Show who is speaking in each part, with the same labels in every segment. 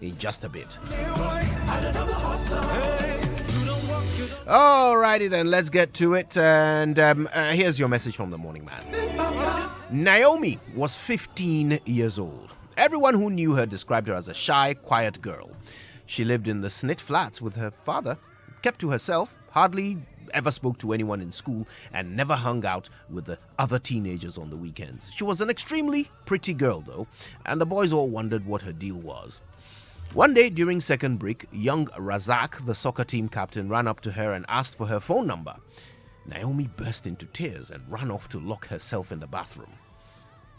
Speaker 1: in just a bit. Alrighty then, let's get to it. And here's your message from the morning man. Naomi was 15 years old. Everyone who knew her described her as a shy, quiet girl. She lived in the Snit Flats with her father, kept to herself, hardly ever spoke to anyone in school, and never hung out with the other teenagers on the weekends. She was an extremely pretty girl, though, and the boys all wondered what her deal was. One day during second break, young Razak, the soccer team captain, ran up to her and asked for her phone number. Naomi burst into tears and ran off to lock herself in the bathroom.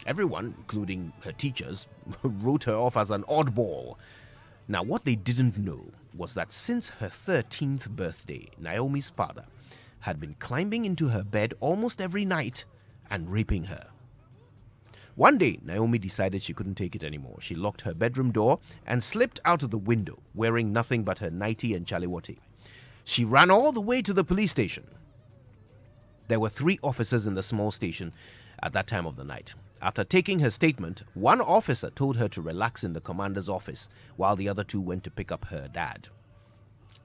Speaker 1: Everyone, including her teachers, wrote her off as an oddball. Now, what they didn't know was that since her 13th birthday, Naomi's father had been climbing into her bed almost every night and raping her. One day, Naomi decided she couldn't take it anymore. She locked her bedroom door and slipped out of the window, wearing nothing but her nightie and chaliwati. She ran all the way to the police station. There were 3 officers in the small station at that time of the night. After taking her statement, one officer told her to relax in the commander's office while the other 2 went to pick up her dad.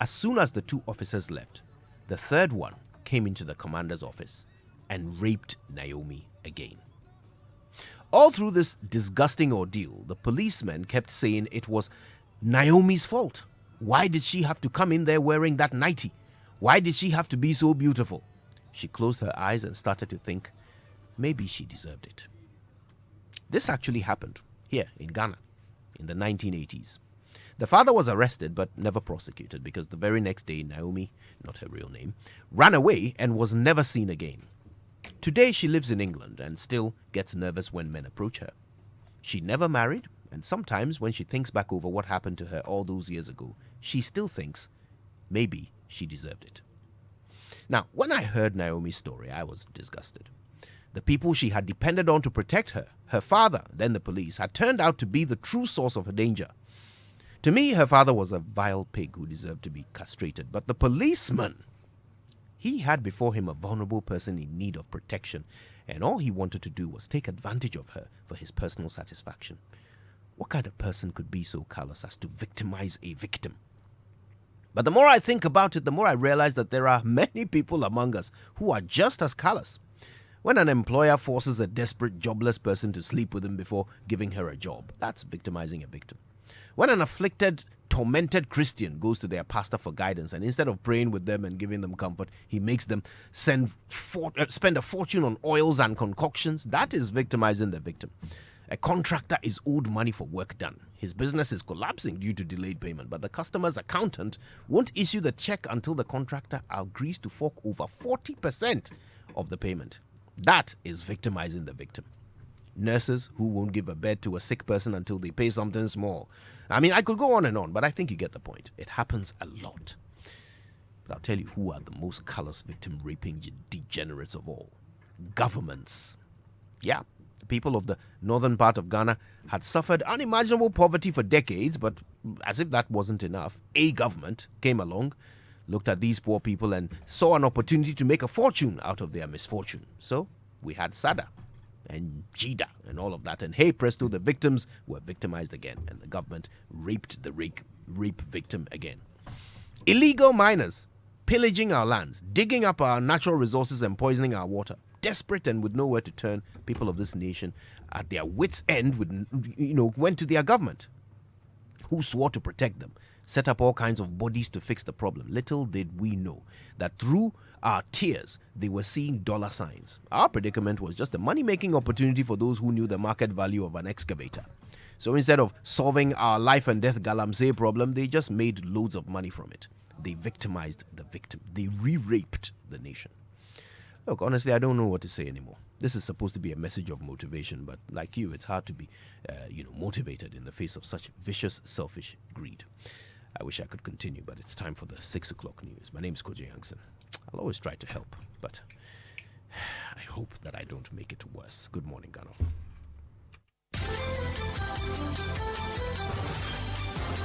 Speaker 1: As soon as the 2 officers left, the third one came into the commander's office and raped Naomi again. All through this disgusting ordeal, the policemen kept saying it was Naomi's fault. Why did she have to come in there wearing that nightie? Why did she have to be so beautiful? She closed her eyes and started to think maybe she deserved it. This actually happened here in Ghana in the 1980s. The father was arrested but never prosecuted because the very next day Naomi, not her real name, ran away and was never seen again. Today she lives in England and still gets nervous when men approach her. She never married, and sometimes when she thinks back over what happened to her all those years ago, she still thinks maybe she deserved it. Now, when I heard Naomi's story, I was disgusted. The people she had depended on to protect her, her father, then the police, had turned out to be the true source of her danger. To me, her father was a vile pig who deserved to be castrated, but the policeman, he had before him a vulnerable person in need of protection, and all he wanted to do was take advantage of her for his personal satisfaction. What kind of person could be so callous as to victimize a victim? But the more I think about it, the more I realize that there are many people among us who are just as callous. When an employer forces a desperate, jobless person to sleep with him before giving her a job, that's victimizing a victim. When an afflicted, tormented Christian goes to their pastor for guidance, and instead of praying with them and giving them comfort, he makes them spend a fortune on oils and concoctions, that is victimizing the victim. A contractor is owed money for work done. His business is collapsing due to delayed payment, but the customer's accountant won't issue the check until the contractor agrees to fork over 40% of the payment. That is victimizing the victim. Nurses who won't give a bed to a sick person until they pay something small. I mean, I could go on, but I think you get the point. It happens a lot. But I'll tell you who are the most callous victim raping degenerates of all. Governments. Yeah, the people of the northern part of Ghana had suffered unimaginable poverty for decades, but as if that wasn't enough, a government came along, looked at these poor people and saw an opportunity to make a fortune out of their misfortune. So we had SADA and JIDA and all of that. And hey presto, the victims were victimized again, and the government raped the rape victim again. Illegal miners pillaging our lands, digging up our natural resources and poisoning our water. Desperate and with nowhere to turn, people of this nation at their wits' end went to their government, who swore to protect them, set up all kinds of bodies to fix the problem. Little did we know that through our tears, they were seeing dollar signs. Our predicament was just a money-making opportunity for those who knew the market value of an excavator. So instead of solving our life and death galamsey problem, they just made loads of money from it. They victimized the victim. They re-raped the nation. Look, honestly, I don't know what to say anymore. This is supposed to be a message of motivation, but like you, it's hard to be, motivated in the face of such vicious, selfish greed. I wish I could continue, but it's time for the 6 o'clock news. My name is Koji Youngson. I'll always try to help, but I hope that I don't make it worse. Good morning, Ghana.